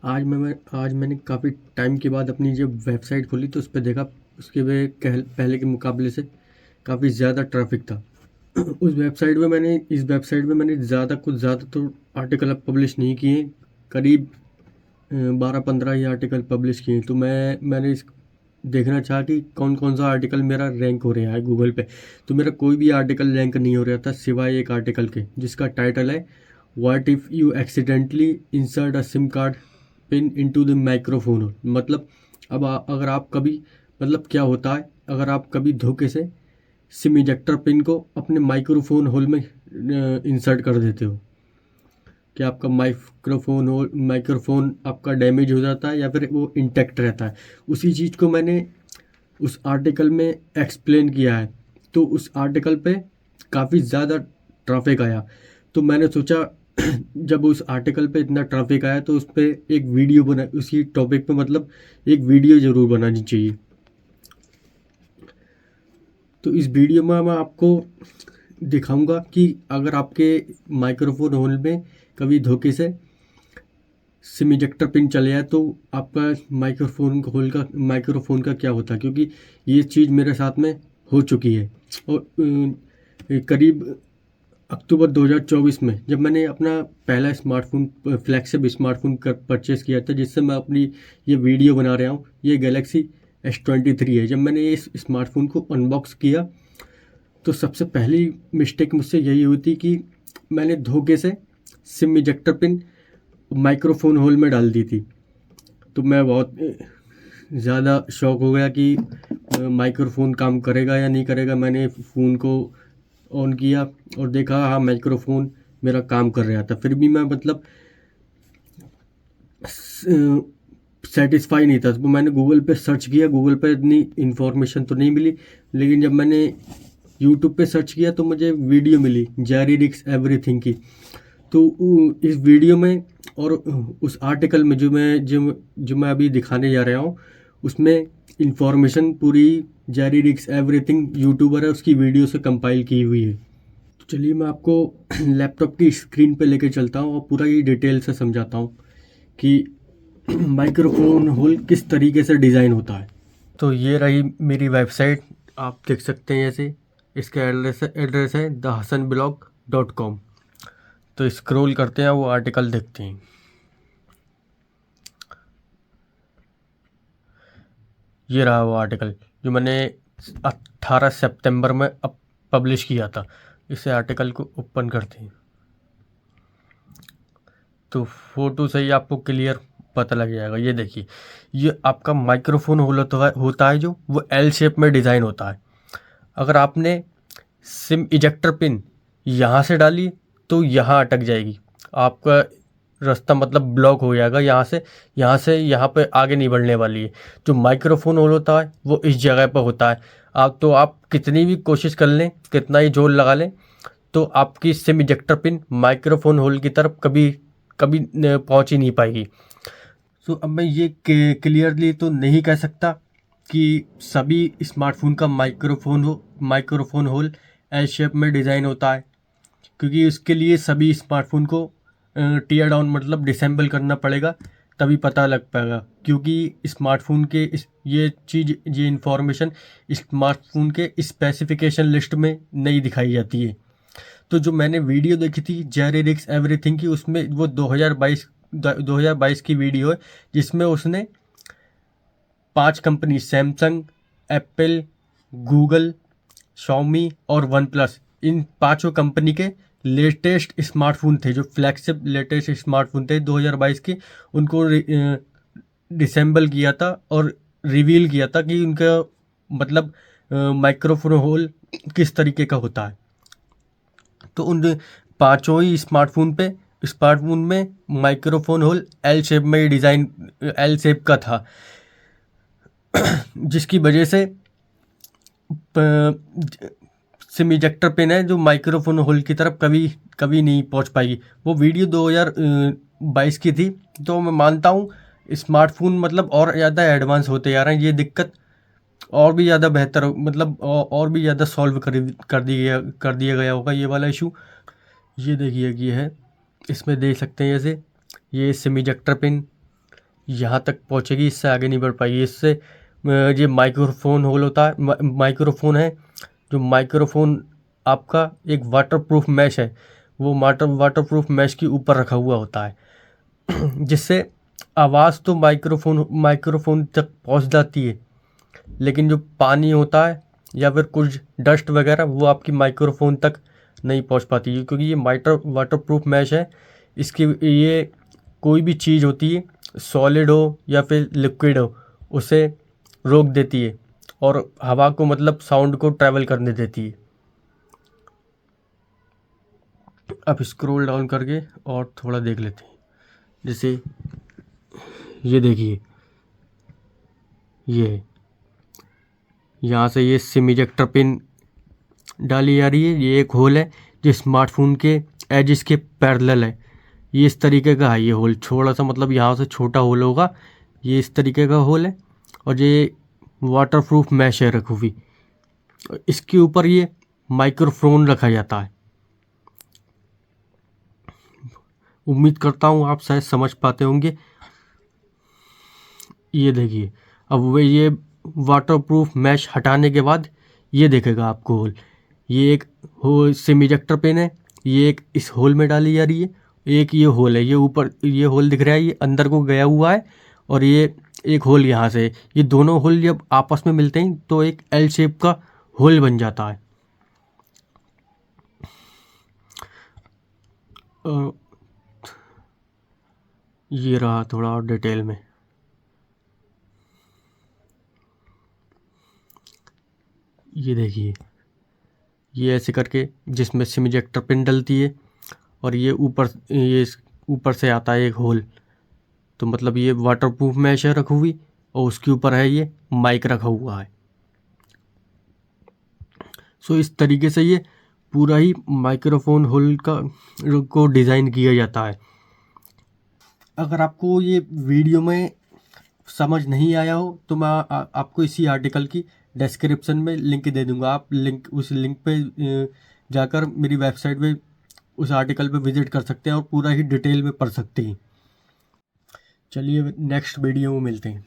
आज मैंने काफ़ी टाइम के बाद अपनी जब वेबसाइट खोली तो उस पे देखा उसके वे पहले के मुकाबले से काफ़ी ज़्यादा ट्रैफिक था। इस वेबसाइट में मैंने ज़्यादा तो आर्टिकल अब पब्लिश नहीं किए। करीब 12-15 ही आर्टिकल पब्लिश किए। तो मैंने इस देखना चाहा कि कौन कौन सा आर्टिकल मेरा रैंक हो रहा है गूगल पे। तो मेरा कोई भी आर्टिकल रैंक नहीं हो रहा था सिवाय एक आर्टिकल के, जिसका टाइटल है what if you accidentally insert a SIM card pin into the microphone. मतलब अगर आप कभी, मतलब क्या होता है अगर आप कभी धोखे से सिम इजेक्टर पिन को अपने माइक्रोफोन होल में इंसर्ट कर देते हो, कि आपका माइक्रोफोन आपका डैमेज हो जाता है या फिर वो इंटैक्ट रहता है। उसी चीज़ को मैंने उस आर्टिकल में एक्सप्लेन किया है। तो उस आर्टिकल पे काफ़ी ज़्यादा ट्रैफिक आया। तो मैंने सोचा जब उस आर्टिकल पे इतना ट्रैफिक आया तो उस पे एक वीडियो बना, उसी टॉपिक पे मतलब एक वीडियो ज़रूर बनानी चाहिए। तो इस वीडियो में मैं आपको दिखाऊंगा कि अगर आपके माइक्रोफोन होल में कभी धोखे से सिम इजेक्टर पिन चले जाए तो आपका माइक्रोफोन का क्या होता है, क्योंकि ये चीज़ मेरे साथ में हो चुकी है। और करीब अक्टूबर 2024 में जब मैंने अपना पहला स्मार्टफोन, फ्लैगशिप स्मार्टफोन परचेज़ किया था, जिससे मैं अपनी ये वीडियो बना रहा हूँ, ये गैलेक्सी S23 है। जब मैंने इस स्मार्टफोन को अनबॉक्स किया तो सबसे पहली मिस्टेक मुझसे यही हुई थी कि मैंने धोखे से SIM ejector pin microphone hole में डाल दी थी। तो मैं बहुत ज़्यादा शॉक हो गया कि माइक्रोफोन काम करेगा या नहीं करेगा। मैंने फ़ोन को ऑन किया और देखा, हाँ, माइक्रोफोन मेरा काम कर रहा था। फिर भी मैं मतलब सेटिस्फाई नहीं था। तो मैंने गूगल पे सर्च किया, गूगल पे इतनी इन्फॉर्मेशन तो नहीं मिली। लेकिन जब मैंने यूट्यूब पे सर्च किया तो मुझे वीडियो मिली जेरी रिक्स एवरीथिंग की। तो इस वीडियो में और उस आर्टिकल में जो मैं अभी दिखाने जा रहा हूँ, उसमें इंफॉर्मेशन पूरी जेरी रिक्स एवरीथिंग यूट्यूबर है उसकी वीडियो से कंपाइल की हुई है। तो चलिए मैं आपको लैपटॉप की स्क्रीन पे लेके चलता हूँ और पूरा ये डिटेल से समझाता हूँ कि माइक्रोफोन होल किस तरीके से डिज़ाइन होता है। तो ये रही मेरी वेबसाइट, आप देख सकते हैं। जैसे इसका एड्रेस है thehasanblog.com। तो स्क्रॉल करते हैं, वो आर्टिकल देखते हैं। ये रहा वो आर्टिकल जो मैंने 18 सितंबर में अब पब्लिश किया था। इसे आर्टिकल को ओपन करते हैं तो फ़ोटो से ही आपको क्लियर पता लग जाएगा। ये देखिए, ये आपका माइक्रोफोन होता है जो वो एल शेप में डिज़ाइन होता है। अगर आपने सिम इजेक्टर पिन यहाँ से डाली तो यहाँ अटक जाएगी, आपका रास्ता मतलब ब्लॉक हो जाएगा। यहाँ से यहाँ पे आगे नहीं बढ़ने वाली है। जो माइक्रोफोन होल होता है वो इस जगह पर होता है। आप कितनी भी कोशिश कर लें, कितना ही जोर लगा लें, तो आपकी SIM ejector pin microphone hole की तरफ कभी कभी पहुंच ही नहीं पाएगी। तो अब मैं ये क्लियरली तो नहीं कह सकता कि सभी स्मार्टफोन का माइक्रोफोन होल एल शेप में डिज़ाइन होता है, क्योंकि उसके लिए सभी स्मार्टफोन को टीयर डाउन मतलब डिसेंबल करना पड़ेगा, तभी पता लग पाएगा। क्योंकि स्मार्टफोन के ये इंफॉर्मेशन स्मार्टफोन के स्पेसिफिकेशन लिस्ट में नहीं दिखाई जाती है। तो जो मैंने वीडियो देखी थी जेरी रिक्स एवरीथिंग की, उसमें वो 2022 की वीडियो है, जिसमें उसने 5 company Samsung, Apple, Google, Xiaomi और वन प्लस, इन पांचों कंपनी के लेटेस्ट स्मार्टफोन थे, जो फ्लैगशिप लेटेस्ट स्मार्टफोन थे 2022 के, उनको डिसेंबल किया था और रिवील किया था कि उनका मतलब माइक्रोफोन होल किस तरीके का होता है। तो उन पांचों ही स्मार्टफोन में माइक्रोफोन होल एल शेप का था, जिसकी वजह से सिम इजेक्टर पिन है जो माइक्रोफोन होल की तरफ कभी कभी नहीं पहुंच पाएगी। वो वीडियो 2022 की थी। तो मैं मानता हूँ स्मार्टफोन मतलब और ज़्यादा एडवांस होते जा रहे हैं। ये दिक्कत और भी ज़्यादा बेहतर मतलब और भी ज़्यादा सॉल्व कर दिया गया होगा ये वाला इशू। ये देखिए, ये है, इसमें देख सकते हैं जैसे ये सिम इजेक्टर पिन, यहाँ तक पहुँचेगी, इससे आगे नहीं बढ़ पाएगी। इससे ये माइक्रोफोन होल होता है, माइक्रोफोन है जो माइक्रोफोन आपका एक वाटरप्रूफ मैश है, वो वाटरप्रूफ मैश के ऊपर रखा हुआ होता है जिससे आवाज़ तो माइक्रोफोन तक पहुंच जाती है, लेकिन जो पानी होता है या फिर कुछ डस्ट वगैरह वो आपकी माइक्रोफोन तक नहीं पहुंच पाती है, क्योंकि ये वाटरप्रूफ मैश है। इसकी ये कोई भी चीज़ होती है, सॉलिड हो या फिर लिक्विड हो, उसे रोक देती है और हवा को मतलब साउंड को ट्रैवल करने देती है। अब स्क्रॉल डाउन करके और थोड़ा देख लेते हैं। जैसे ये देखिए, ये यहाँ से ये सिम इजेक्टर पिन डाली जा रही है। ये एक होल है जो स्मार्टफोन के एजिस के पैरेलल है। ये इस तरीके का है, ये होल थोड़ा सा मतलब यहाँ से छोटा होल होगा, ये इस तरीके का होल है। और ये वाटरप्रूफ मैश है रखी हुई, इसके ऊपर ये माइक्रोफोन रखा जाता है। उम्मीद करता हूँ आप शायद समझ पाते होंगे। ये देखिए, अब वे ये वाटरप्रूफ मैश हटाने के बाद ये देखेगा आपको होल। ये एक होल सिम इजेक्टर पिन है, ये एक इस होल में डाली जा रही है। एक ये होल है, ये ऊपर ये होल दिख रहा है, ये अंदर को गया हुआ है। और ये एक होल यहाँ से, ये दोनों होल जब आपस में मिलते हैं तो एक एल शेप का होल बन जाता है। ये रहा थोड़ा और डिटेल में। ये देखिए, ये ऐसे करके जिसमें सिम इजेक्टर पिन डलती है और ये ऊपर से आता है एक होल। तो मतलब ये वाटरप्रूफ मैश है रखी हुई और उसके ऊपर है ये माइक रखा हुआ है। सो इस तरीके से ये पूरा ही माइक्रोफोन होल को डिज़ाइन किया जाता है। अगर आपको ये वीडियो में समझ नहीं आया हो तो मैं आपको इसी आर्टिकल की डिस्क्रिप्शन में लिंक दे दूंगा। आप उस लिंक पे जाकर मेरी वेबसाइट पे उस आर्टिकल पे विजिट कर सकते हैं और पूरा ही डिटेल में पढ़ सकते हैं। चलिए नेक्स्ट वीडियो में मिलते हैं।